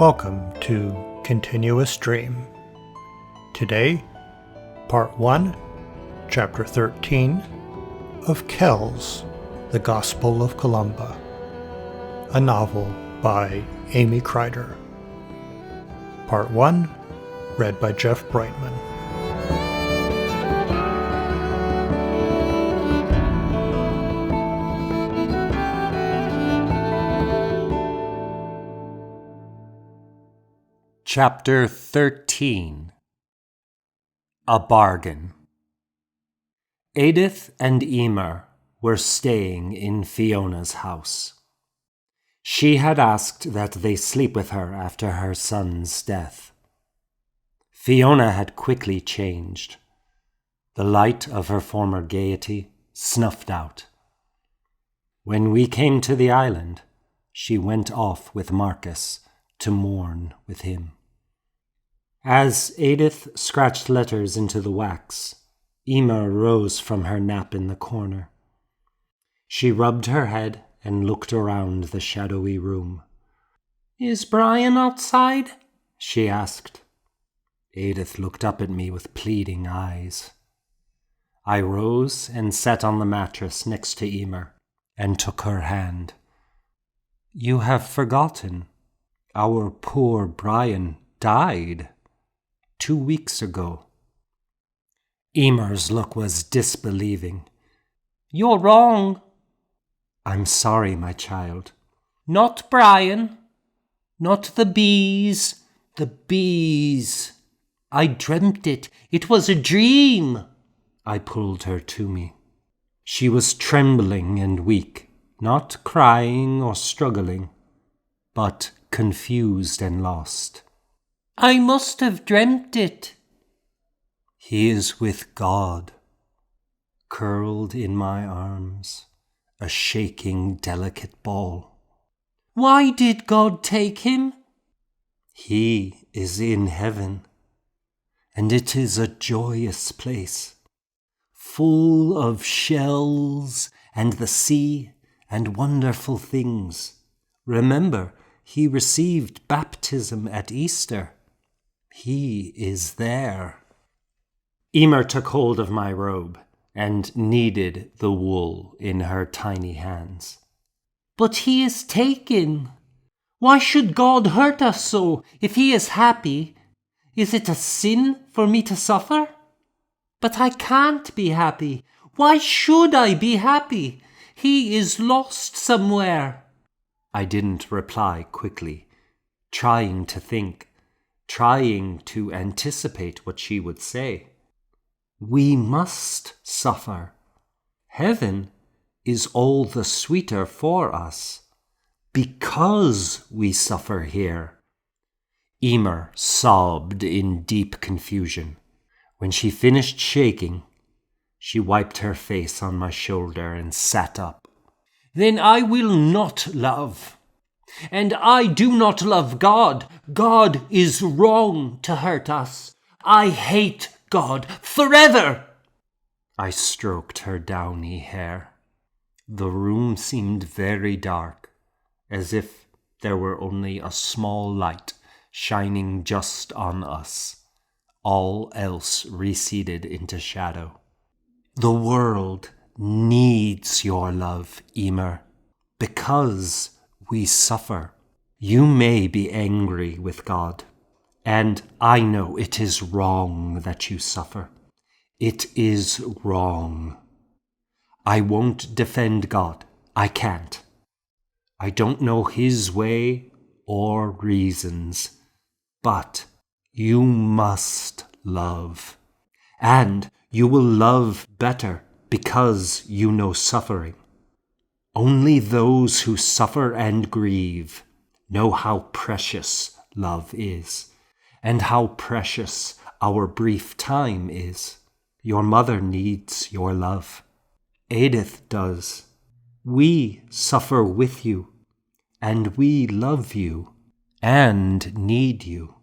Welcome to Continuous Dream. Today, Part 1, Chapter 13 of Kells, the Gospel of Columba, a novel by Amy Crider. Part 1, read by Jeff Broitman. Chapter 13. A Bargain. Edith and Emer were staying in Fiona's house. She had asked that they sleep with her after her son's death. Fiona had quickly changed. The light of her former gaiety snuffed out. When we came to the island, she went off with Marcus to mourn with him. As Edith scratched letters into the wax, Emer rose from her nap in the corner. She rubbed her head and looked around the shadowy room. "Is Brian outside?" she asked. Edith looked up at me with pleading eyes. I rose and sat on the mattress next to Emer and took her hand. "You have forgotten. Our poor Brian died 2 weeks ago." Emer's look was disbelieving. "You're wrong." "I'm sorry, my child." "Not Brian. Not the bees. The bees. I dreamt it. It was a dream." I pulled her to me. She was trembling and weak, not crying or struggling, but confused and lost. "I must have dreamt it." "He is with God," curled in my arms, a shaking, delicate ball. "Why did God take him?" "He is in heaven, and it is a joyous place, full of shells and the sea and wonderful things. Remember, he received baptism at Easter. He is there." Emer took hold of my robe and kneaded the wool in her tiny hands. "But he is taken. Why should God hurt us so if he is happy? Is it a sin for me to suffer? But I can't be happy. Why should I be happy? He is lost somewhere." I didn't reply quickly, trying to think, trying to anticipate what she would say. "We must suffer. Heaven is all the sweeter for us because we suffer here." Emer sobbed in deep confusion. When she finished shaking, she wiped her face on my shoulder and sat up. "Then I will not love. And I do not love God. God is wrong to hurt us. I hate God forever." I stroked her downy hair. The room seemed very dark, as if there were only a small light shining just on us. All else receded into shadow. "The world needs your love, Emer, because we suffer. You may be angry with God, and I know it is wrong that you suffer. It is wrong. I won't defend God. I can't. I don't know his way or reasons, but you must love. And you will love better because you know suffering. Only those who suffer and grieve know how precious love is, and how precious our brief time is. Your mother needs your love. Edith does. We suffer with you, and we love you, and need you."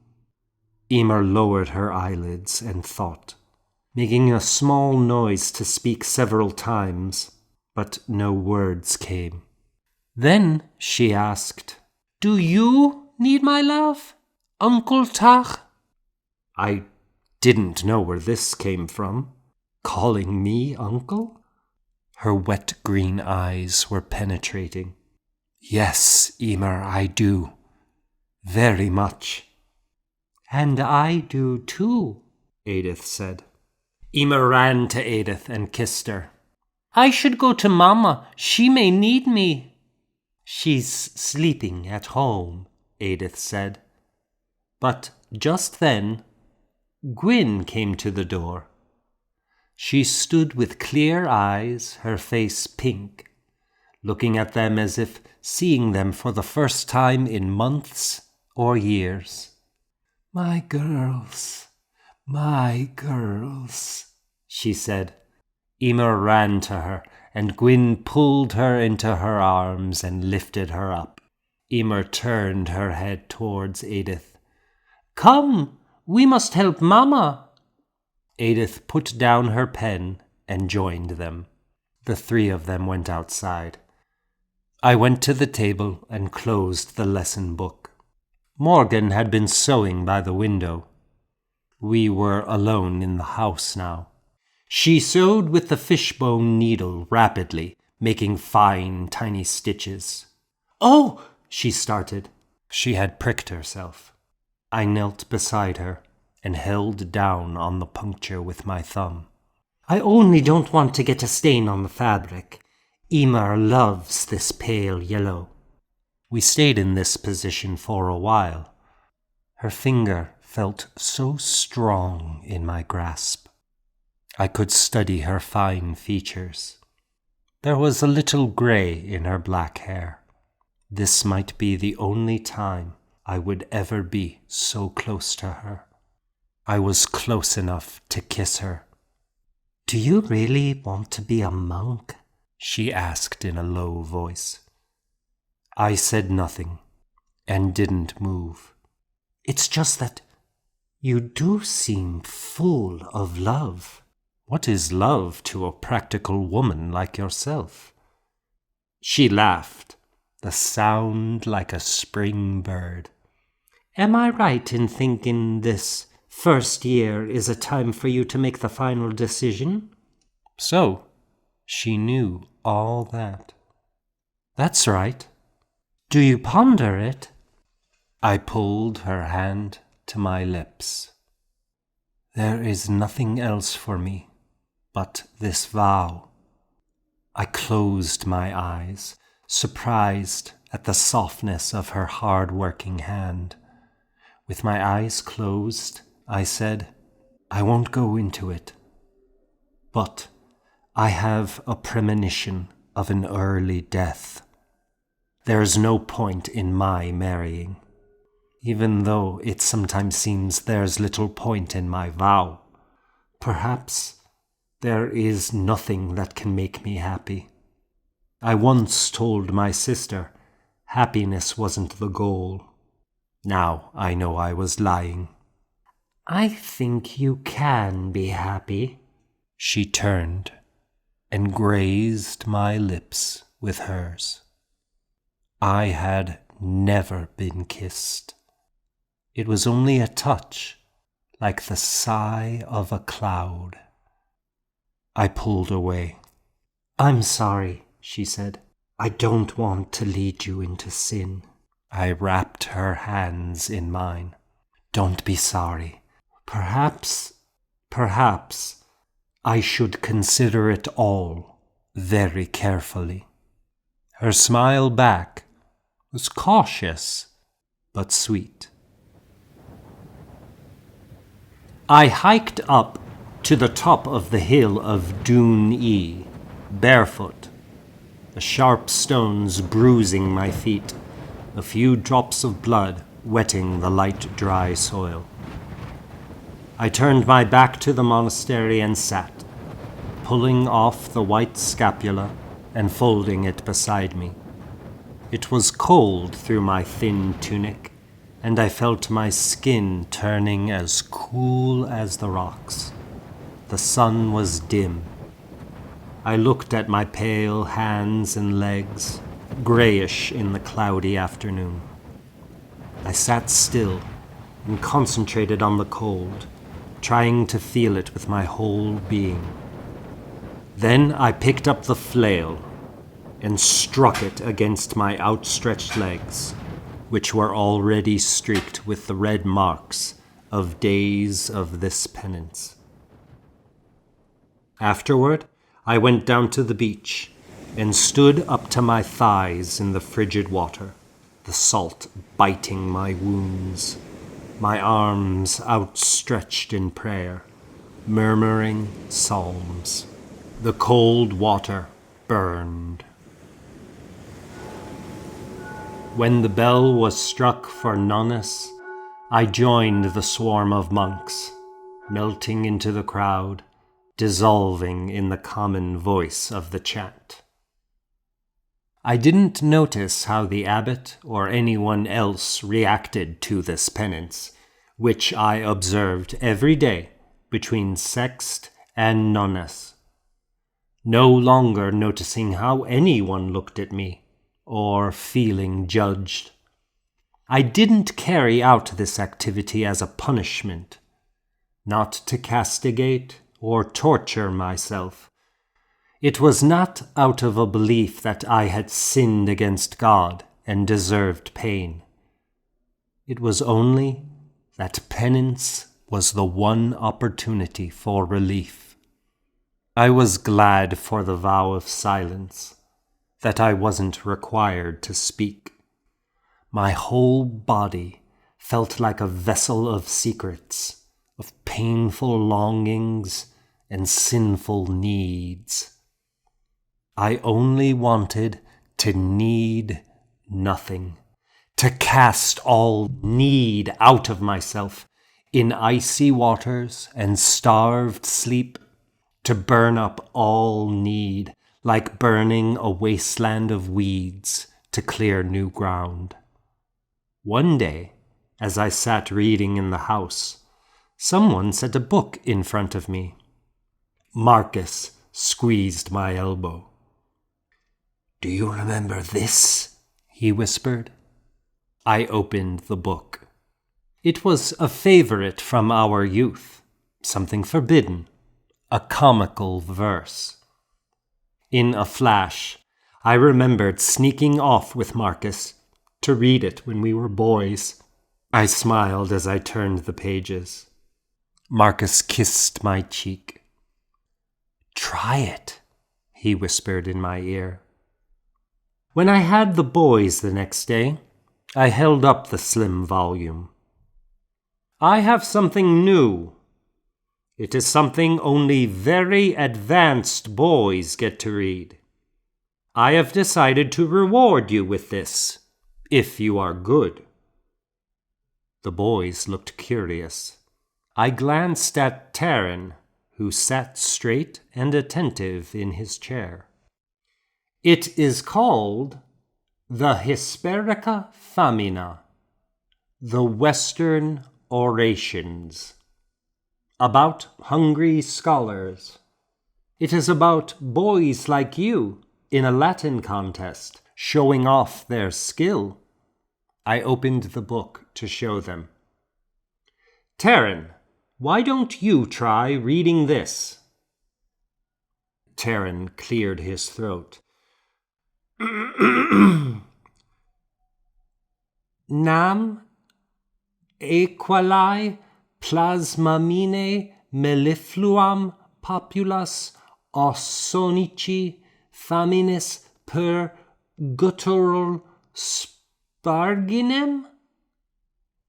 Emer lowered her eyelids and thought, making a small noise to speak several times, but no words came. Then she asked, "Do you need my love, Uncle Tach?" I didn't know where this came from. Calling me uncle? Her wet green eyes were penetrating. "Yes, Emer, I do. Very much." "And I do too," Edith said. Emer ran to Edith and kissed her. "I should go to Mama. She may need me." "She's sleeping at home," Edith said. But just then, Gwyn came to the door. She stood with clear eyes, her face pink, looking at them as if seeing them for the first time in months or years. "My girls, she said. Emer ran to her, and Gwyn pulled her into her arms and lifted her up. Emer turned her head towards Edith. "Come, we must help Mama." Edith put down her pen and joined them. The three of them went outside. I went to the table and closed the lesson book. Morgan had been sewing by the window. We were alone in the house now. She sewed with the fishbone needle rapidly, making fine, tiny stitches. "Oh!" she started. She had pricked herself. I knelt beside her and held down on the puncture with my thumb. "I only don't want to get a stain on the fabric. Emer loves this pale yellow." We stayed in this position for a while. Her finger felt so strong in my grasp. I could study her fine features. There was a little gray in her black hair. This might be the only time I would ever be so close to her. I was close enough to kiss her. "Do you really want to be a monk?" she asked in a low voice. I said nothing and didn't move. "It's just that you do seem full of love." "What is love to a practical woman like yourself?" She laughed, the sound like a spring bird. "Am I right in thinking this first year is a time for you to make the final decision?" So, she knew all that. "That's right." "Do you ponder it?" I pulled her hand to my lips. "There is nothing else for me but this vow." I closed my eyes, surprised at the softness of her hard-working hand. With my eyes closed, I said, "I won't go into it, but I have a premonition of an early death. There's no point in my marrying, even though it sometimes seems there's little point in my vow. Perhaps there is nothing that can make me happy. I once told my sister happiness wasn't the goal. Now I know I was lying." "I think you can be happy." She turned and grazed my lips with hers. I had never been kissed. It was only a touch, like the sigh of a cloud. I pulled away. "I'm sorry," she said. "I don't want to lead you into sin." I wrapped her hands in mine. "Don't be sorry. Perhaps I should consider it all very carefully." Her smile back was cautious but sweet. I hiked up to the top of the hill of Dune E, barefoot, the sharp stones bruising my feet, a few drops of blood wetting the light, dry soil. I turned my back to the monastery and sat, pulling off the white scapula and folding it beside me. It was cold through my thin tunic, and I felt my skin turning as cool as the rocks. The sun was dim. I looked at my pale hands and legs, grayish in the cloudy afternoon. I sat still and concentrated on the cold, trying to feel it with my whole being. Then I picked up the flail and struck it against my outstretched legs, which were already streaked with the red marks of days of this penance. Afterward, I went down to the beach and stood up to my thighs in the frigid water, the salt biting my wounds, my arms outstretched in prayer, murmuring psalms. The cold water burned. When the bell was struck for nonnes, I joined the swarm of monks, melting into the crowd, dissolving in the common voice of the chant. I didn't notice how the abbot or anyone else reacted to this penance, which I observed every day between sext and nonnes, no longer noticing how anyone looked at me or feeling judged. I didn't carry out this activity as a punishment, not to castigate or torture myself. It was not out of a belief that I had sinned against God and deserved pain. It was only that penance was the one opportunity for relief. I was glad for the vow of silence, that I wasn't required to speak. My whole body felt like a vessel of secrets, of painful longings and sinful needs. I only wanted to need nothing, to cast all need out of myself in icy waters and starved sleep, to burn up all need, like burning a wasteland of weeds to clear new ground. One day, as I sat reading in the house, someone set a book in front of me. Marcus squeezed my elbow. "Do you remember this?" he whispered. I opened the book. It was a favorite from our youth, something forbidden, a comical verse. In a flash, I remembered sneaking off with Marcus to read it when we were boys. I smiled as I turned the pages. Marcus kissed my cheek. "Try it," he whispered in my ear. When I had the boys the next day, I held up the slim volume. "I have something new. It is something only very advanced boys get to read. I have decided to reward you with this, if you are good." The boys looked curious. I glanced at Taryn, who sat straight and attentive in his chair. "It is called the Hesperica Famina, the Western Orations, about hungry scholars. It is about boys like you in a Latin contest, showing off their skill." I opened the book to show them. "Taryn, why don't you try reading this?" Taryn cleared his throat. "Nam equali plasmamine mellifluam populas osonici faminis per guttural sparginem?"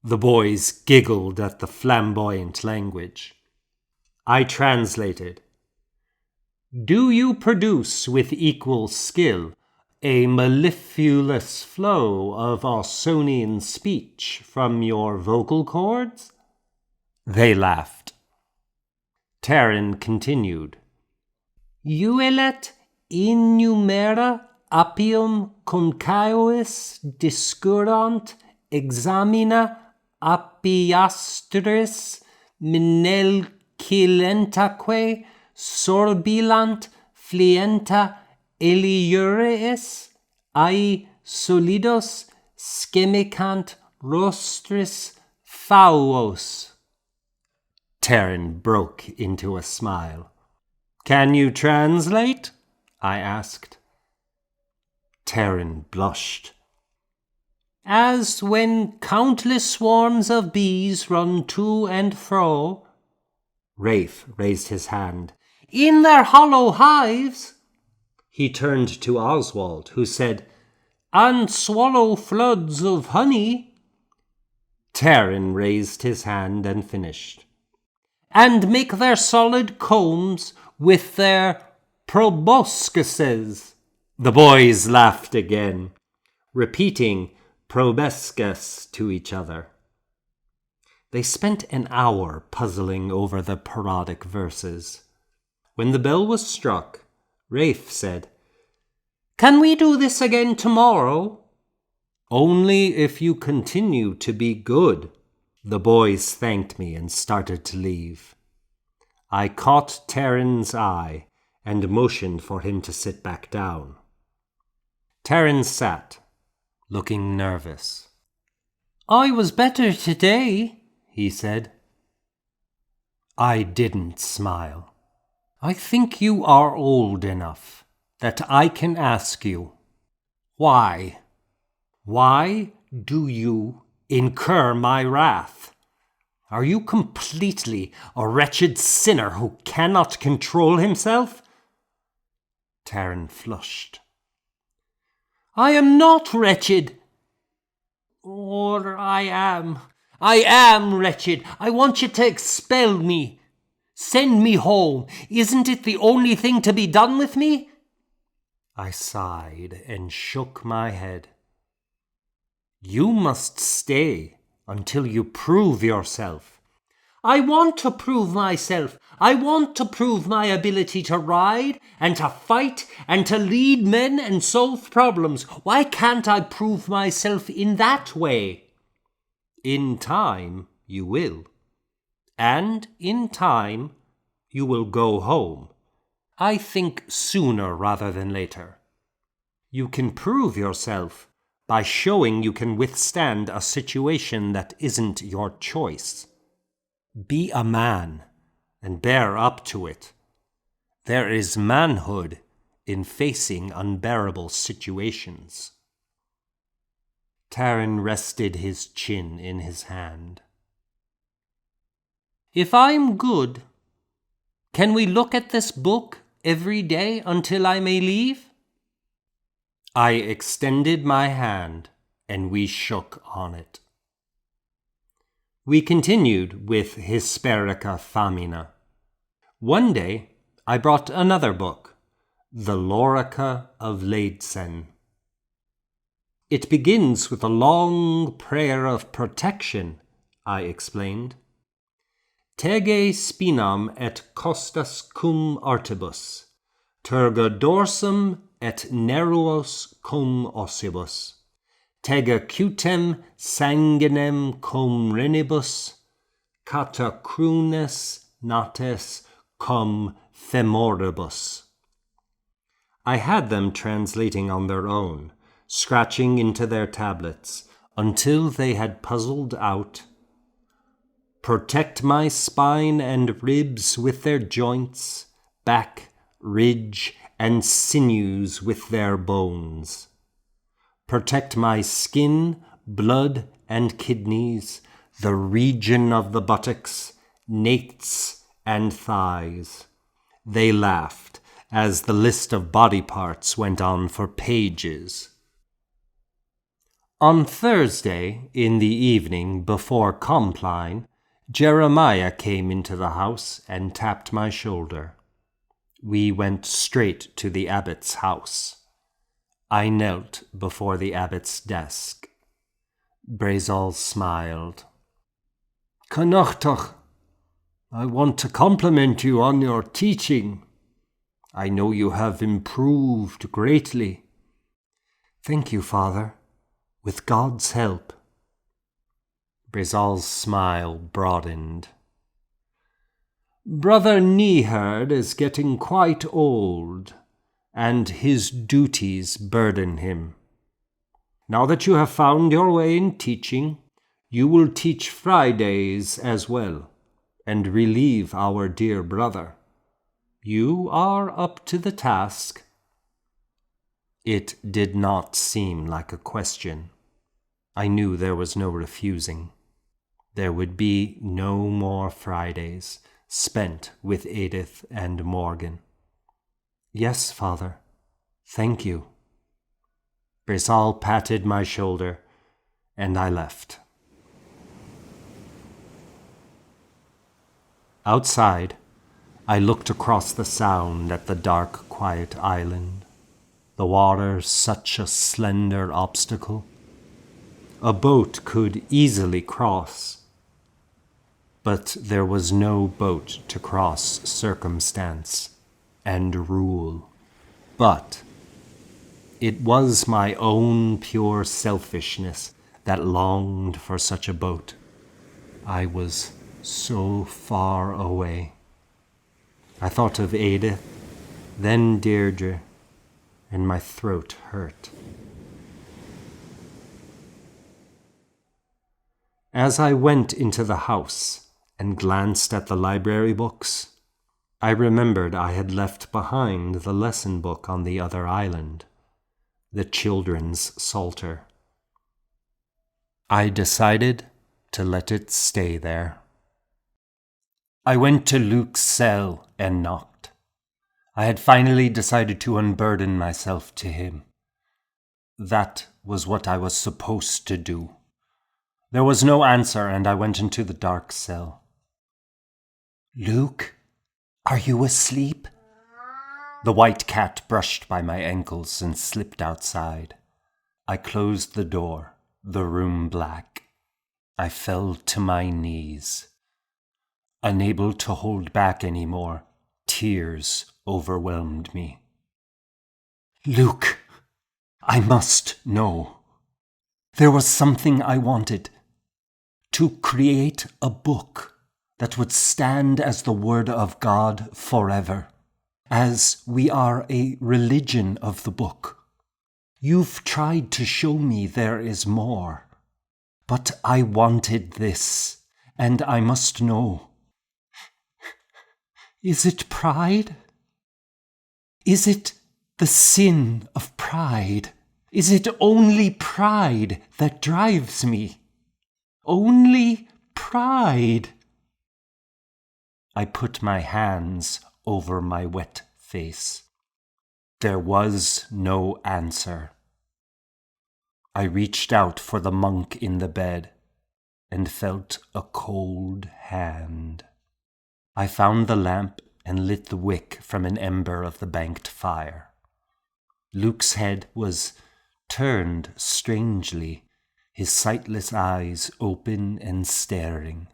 The boys giggled at the flamboyant language. I translated. "Do you produce with equal skill a mellifluous flow of Ausonian speech from your vocal cords?" They laughed. Taryn continued. "Uelet innumera appium concaevis discurrant examina appiastris minelcilentaque sorbilant flienta eliureis ai solidos schemicant rostris fauos. Terran broke into a smile. Can you translate? I asked. Terran blushed. As when countless swarms of bees run to and fro. Rafe raised his hand. In their hollow hives. He turned to Oswald, who said, and swallow floods of honey. Terran raised his hand and finished. And make their solid combs with their proboscises. The boys laughed again, repeating proboscis to each other. They spent an hour puzzling over the parodic verses. When the bell was struck, Rafe said, Can we do this again tomorrow? Only if you continue to be good. The boys thanked me and started to leave. I caught Terran's eye and motioned for him to sit back down. Terran sat, looking nervous. I was better today, he said. I didn't smile. I think you are old enough that I can ask you, why? Why do you incur my wrath? Are you completely a wretched sinner who cannot control himself? Terran flushed. I am not wretched. Or I am. I am wretched. I want you to expel me. Send me home. Isn't it the only thing to be done with me? I sighed and shook my head. You must stay until you prove yourself. I want to prove myself. I want to prove my ability to ride and to fight and to lead men and solve problems. Why can't I prove myself in that way? In time, you will. And in time, you will go home. I think sooner rather than later. You can prove yourself by showing you can withstand a situation that isn't your choice. Be a man and bear up to it. There is manhood in facing unbearable situations. Terran rested his chin in his hand. If I'm good, can we look at this book every day until I may leave? I extended my hand and we shook on it. We continued with Hesperica Famina. One day, I brought another book, The Lorica of Leidsen. It begins with a long prayer of protection, I explained. Tege spinam et costas cum artibus, terga dorsum et neruos cum ossibus. Tega cutem sanguinem cum renibus, catacrunes nates cum femoribus. I had them translating on their own, scratching into their tablets, until they had puzzled out. Protect my spine and ribs with their joints, back, ridge, and sinews with their bones. Protect my skin, blood, and kidneys, the region of the buttocks, nates, and thighs. They laughed as the list of body parts went on for pages. On Thursday, in the evening before Compline, Jeremiah came into the house and tapped my shoulder. We went straight to the abbot's house. I knelt before the abbot's desk. Brazol smiled. Connachtach, I want to compliment you on your teaching. I know you have improved greatly. Thank you, Father, with God's help. Brazol's smile broadened. Brother Nehard is getting quite old, and his duties burden him. Now that you have found your way in teaching, You will teach Fridays as well, and relieve our dear brother. You are up to the task." It did not seem like a question. I knew there was no refusing. There would be no more Fridays spent with Edith and Morgan. "Yes, Father. Thank you." Brisal patted my shoulder, and I left. Outside, I looked across the sound at the dark, quiet island. The water such a slender obstacle. A boat could easily cross, but there was no boat to cross circumstance and rule. But it was my own pure selfishness that longed for such a boat. I was so far away. I thought of Edith, then Deirdre, and my throat hurt. As I went into the house and glanced at the library books, I remembered I had left behind the lesson book on the other island, the children's psalter. I decided to let it stay there. I went to Luke's cell and knocked. I had finally decided to unburden myself to him. That was what I was supposed to do. There was no answer, and I went into the dark cell. "Luke, are you asleep?" The white cat brushed by my ankles and slipped outside. I closed the door, the room black. I fell to my knees. Unable to hold back any more, tears overwhelmed me. "Luke, I must know. There was something I wanted. To create a book that would stand as the Word of God forever, as we are a religion of the book. You've tried to show me there is more, but I wanted this, and I must know. Is it pride? Is it the sin of pride? Is it only pride that drives me? Only pride?" I put my hands over my wet face. There was no answer. I reached out for the monk in the bed and felt a cold hand. I found the lamp and lit the wick from an ember of the banked fire. Luke's head was turned strangely, his sightless eyes open and staring,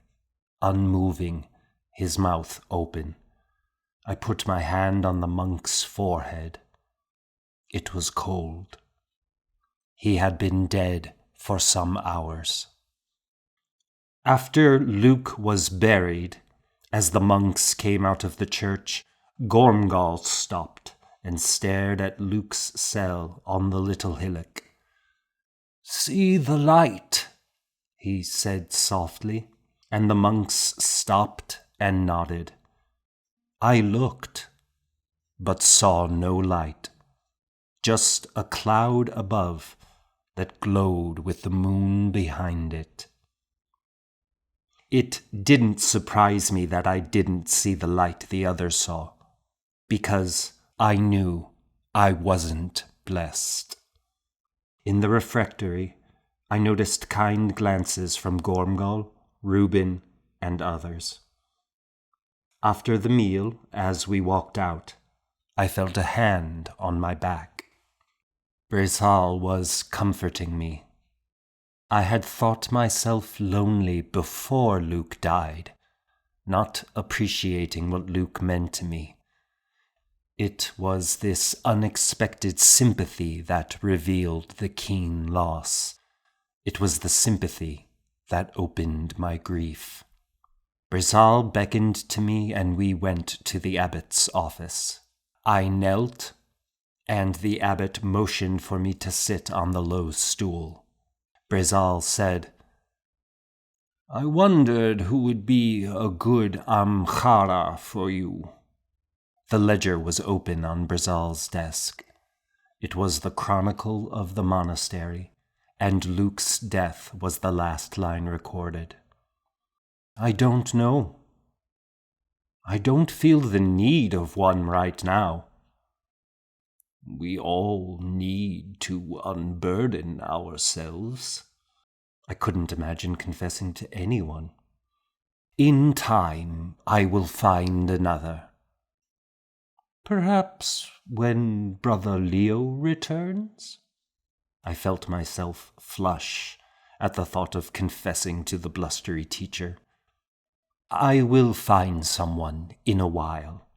unmoving, his mouth open. I put my hand on the monk's forehead. It was cold. He had been dead for some hours. After Luke was buried, as the monks came out of the church, Gormgall stopped and stared at Luke's cell on the little hillock. "See the light," he said softly, and the monks stopped and nodded. I looked, but saw no light, just a cloud above that glowed with the moon behind it. It didn't surprise me that I didn't see the light the others saw, because I knew I wasn't blessed. In the refectory, I noticed kind glances from Gormgall, Reuben, and others. After the meal, as we walked out, I felt a hand on my back. Brisal was comforting me. I had thought myself lonely before Luke died, not appreciating what Luke meant to me. It was this unexpected sympathy that revealed the keen loss. It was the sympathy that opened my grief. Brisal beckoned to me and we went to the abbot's office. I knelt, and the abbot motioned for me to sit on the low stool. Brisal said, I wondered who would be a good amkhara for you. The ledger was open on Brazal's desk. It was the chronicle of the monastery, and Luke's death was the last line recorded. I don't know. I don't feel the need of one right now. We all need to unburden ourselves. I couldn't imagine confessing to anyone. In time, I will find another. Perhaps when Brother Leo returns? I felt myself flush at the thought of confessing to the blustery teacher. I will find someone in a while.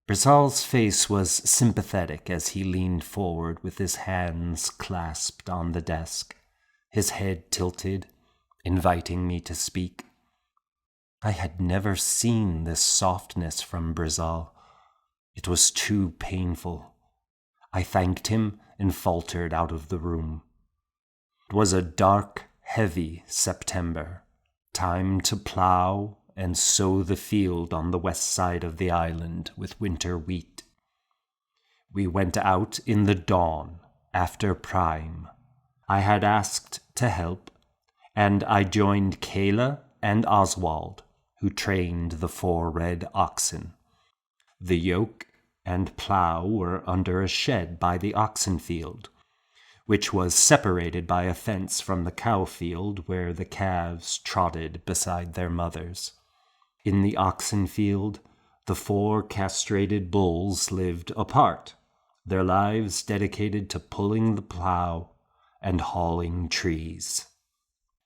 Brazal's face was sympathetic as he leaned forward with his hands clasped on the desk, his head tilted, inviting me to speak. I had never seen this softness from Brazal. It was too painful. I thanked him and faltered out of the room. It was a dark, heavy September, time to plow and sow the field on the west side of the island with winter wheat. We went out in the dawn, after prime. I had asked to help, and I joined Kayla and Oswald, who trained the 4 red oxen. The yoke and plow were under a shed by the oxen field, which was separated by a fence from the cow field where the calves trotted beside their mothers. In the oxen field, the 4 castrated bulls lived apart, their lives dedicated to pulling the plow and hauling trees.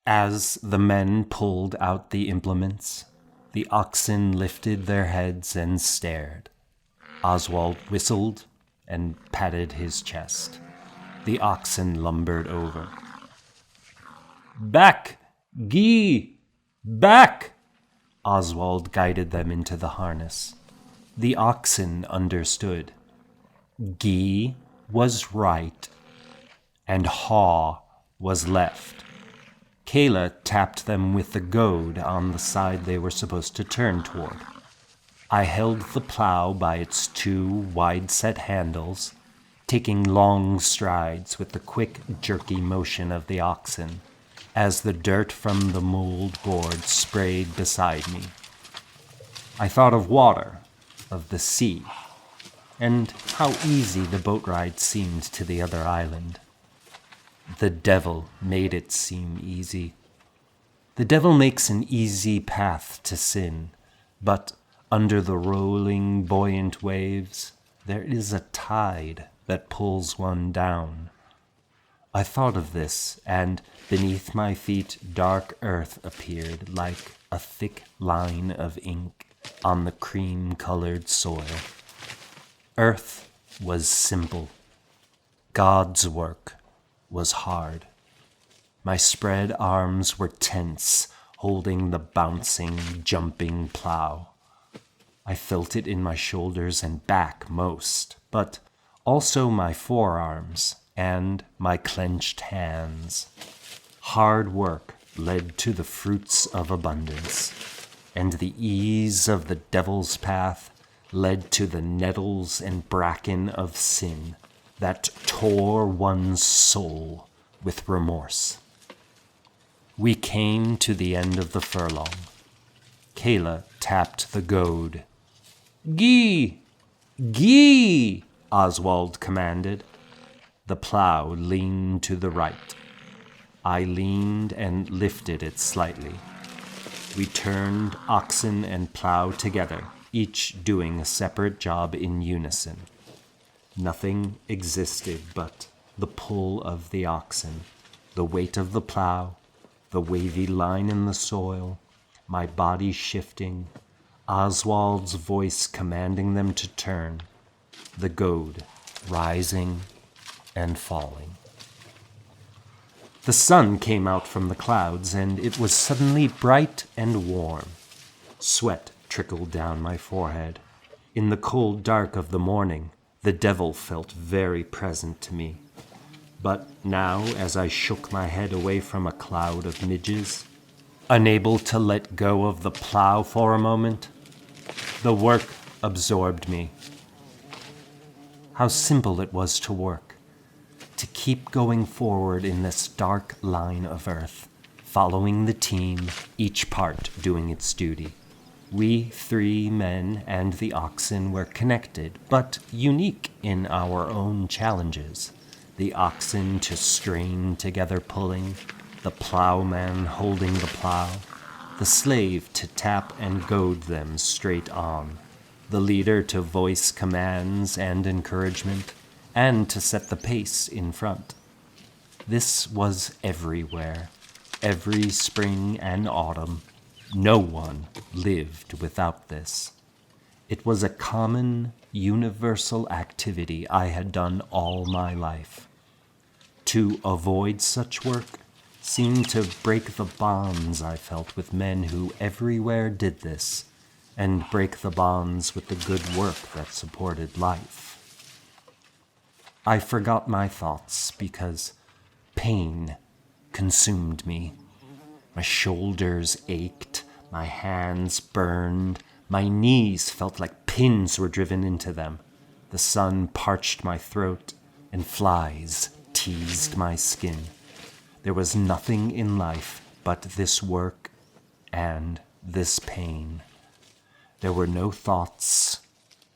As the men pulled out the implements, the oxen lifted their heads and stared. Oswald whistled and patted his chest. The oxen lumbered over. Back! Gee! Back! Oswald guided them into the harness. The oxen understood. Gee was right, and Haw was left. Kayla tapped them with the goad on the side they were supposed to turn toward. I held the plow by its 2 wide-set handles, taking long strides with the quick, jerky motion of the oxen, as the dirt from the mold board sprayed beside me. I thought of water, of the sea, and how easy the boat ride seemed to the other island. The devil made it seem easy. The devil makes an easy path to sin, but under the rolling, buoyant waves, there is a tide that pulls one down. I thought of this, and beneath my feet dark earth appeared like a thick line of ink on the cream-colored soil. Earth was simple. God's work was hard. My spread arms were tense, holding the bouncing, jumping plow. I felt it in my shoulders and back most, but also my forearms and my clenched hands. Hard work led to the fruits of abundance, and the ease of the devil's path led to the nettles and bracken of sin that tore one's soul with remorse. We came to the end of the furlong. Kayla tapped the goad. Gee! Gee! Oswald commanded. The plow leaned to the right. I leaned and lifted it slightly. We turned oxen and plow together, each doing a separate job in unison. Nothing existed but the pull of the oxen, the weight of the plow, the wavy line in the soil, my body shifting, Oswald's voice commanding them to turn, the goad rising and falling. The sun came out from the clouds, and it was suddenly bright and warm. Sweat trickled down my forehead. In the cold dark of the morning, the devil felt very present to me. But now, as I shook my head away from a cloud of midges, Unable to let go of the plow for a moment, the work absorbed me. How simple it was to work, to keep going forward in this dark line of earth, following the team, each part doing its duty. We 3 men and the oxen were connected, but unique in our own challenges. The oxen to strain together pulling, the plowman holding the plow, the slave to tap and goad them straight on, the leader to voice commands and encouragement, and to set the pace in front. This was everywhere, every spring and autumn. No one lived without this. It was a common, universal activity I had done all my life. To avoid such work seemed to break the bonds I felt with men who everywhere did this, and break the bonds with the good work that supported life. I forgot my thoughts because pain consumed me. My shoulders ached, my hands burned, my knees felt like pins were driven into them. The sun parched my throat, and flies teased my skin. There was nothing in life but this work and this pain. There were no thoughts,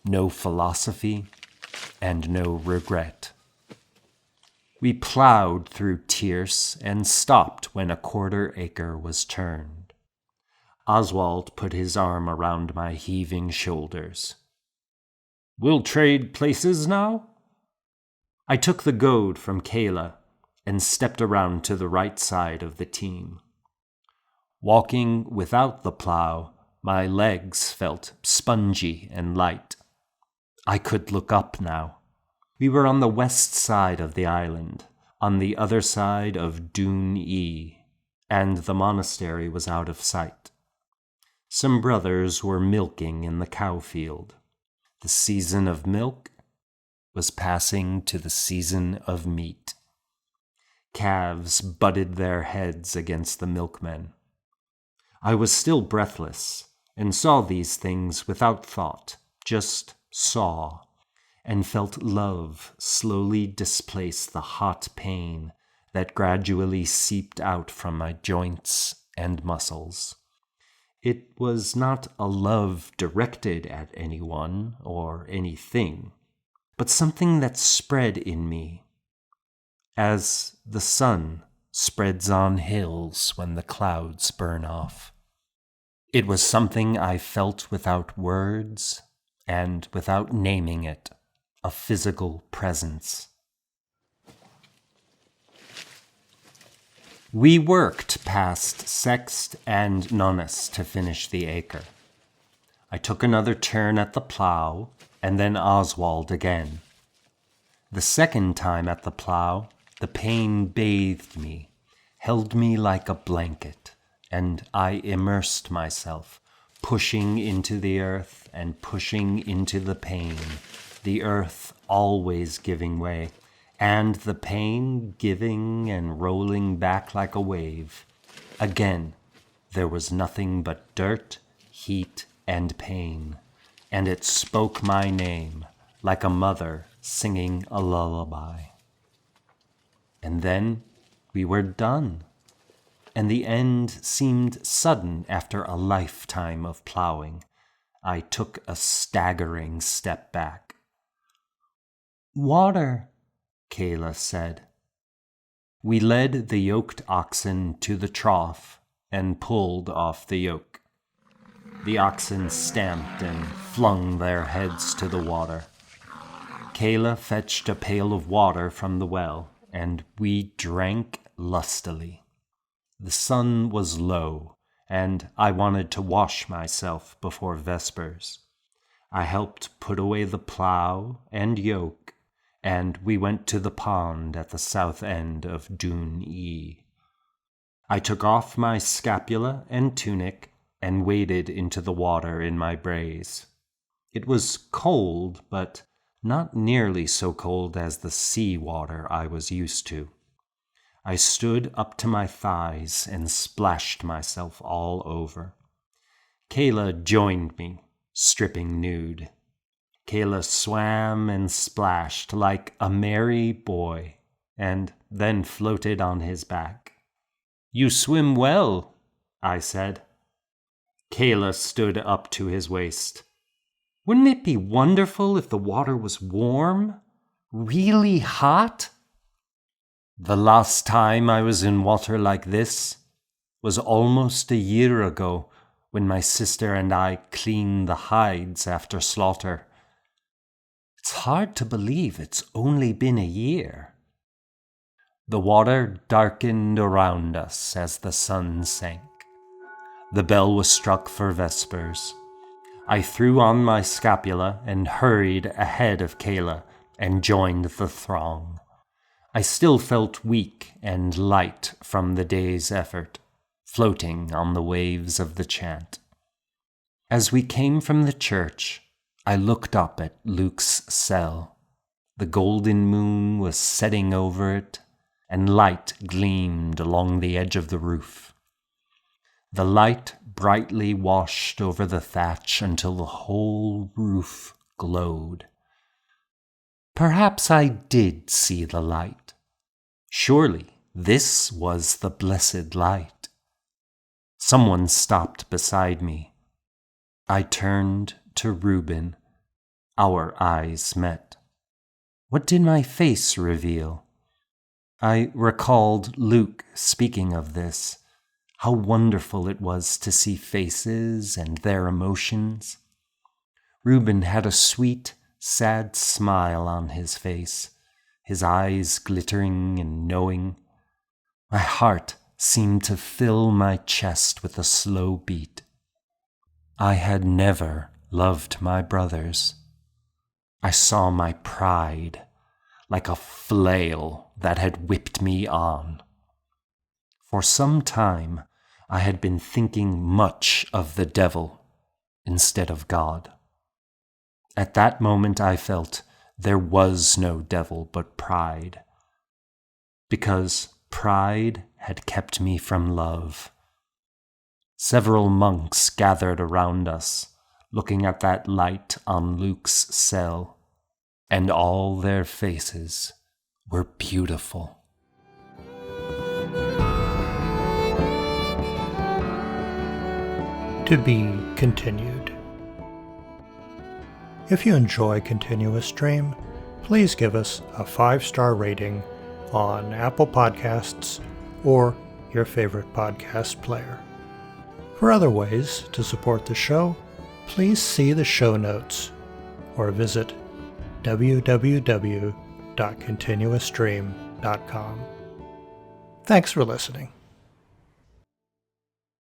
no philosophy, and no regret. We plowed through tierce and stopped when a 1/4 acre was turned. Oswald put his arm around my heaving shoulders. "We'll trade places now?" I took the goad from Kayla and stepped around to the right side of the team. Walking without the plow, my legs felt spongy and light. I could look up now. We were on the west side of the island, on the other side of Dune E, and the monastery was out of sight. Some brothers were milking in the cow field. The season of milk was passing to the season of meat. Calves butted their heads against the milkmen. I was still breathless and saw these things without thought, just saw, and felt love slowly displace the hot pain that gradually seeped out from my joints and muscles. It was not a love directed at anyone or anything, but something that spread in me, as the sun spreads on hills when the clouds burn off. It was something I felt without words and without naming it, a physical presence. We worked past Sext and Nonnes to finish the acre. I took another turn at the plow, and then Oswald again. The second time at the plow, the pain bathed me, held me like a blanket, and I immersed myself, pushing into the earth and pushing into the pain, the earth always giving way, and the pain giving and rolling back like a wave. Again, there was nothing but dirt, heat, and pain, and it spoke my name like a mother singing a lullaby. And then we were done, and the end seemed sudden after a lifetime of plowing. I took a staggering step back. "Water," Kayla said. We led the yoked oxen to the trough and pulled off the yoke. The oxen stamped and flung their heads to the water. Kayla fetched a pail of water from the well, and we drank lustily. The sun was low, and I wanted to wash myself before vespers. I helped put away the plow and yoke, and we went to the pond at the south end of Dune E. I took off my scapula and tunic and waded into the water in my braise. It was cold, but not nearly so cold as the sea water I was used to. I stood up to my thighs and splashed myself all over. Kayla joined me, stripping nude. Kayla swam and splashed like a merry boy, and then floated on his back. "You swim well," I said. Kayla stood up to his waist. "Wouldn't it be wonderful if the water was warm? Really hot?" "The last time I was in water like this was almost a year ago, when my sister and I cleaned the hides after slaughter. It's hard to believe it's only been a year." The water darkened around us as the sun sank. The bell was struck for vespers. I threw on my scapula and hurried ahead of Kayla and joined the throng. I still felt weak and light from the day's effort, floating on the waves of the chant. As we came from the church, I looked up at Luke's cell. The golden moon was setting over it, and light gleamed along the edge of the roof. The light brightly washed over the thatch until the whole roof glowed. Perhaps I did see the light. Surely this was the blessed light. Someone stopped beside me. I turned to Reuben. Our eyes met. What did my face reveal? I recalled Luke speaking of this, how wonderful it was to see faces and their emotions. Reuben had a sweet, sad smile on his face, his eyes glittering and knowing. My heart seemed to fill my chest with a slow beat. I had never loved my brothers. I saw my pride like a flail that had whipped me on. For some time, I had been thinking much of the devil instead of God. At that moment, I felt there was no devil but pride, because pride had kept me from love. Several monks gathered around us, looking at that light on Luke's cell, and all their faces were beautiful. To be continued. If you enjoy Continuous Stream, please give us a 5-star rating on Apple Podcasts or your favorite podcast player. For other ways to support the show, please see the show notes or visit www.continuousstream.com. Thanks for listening.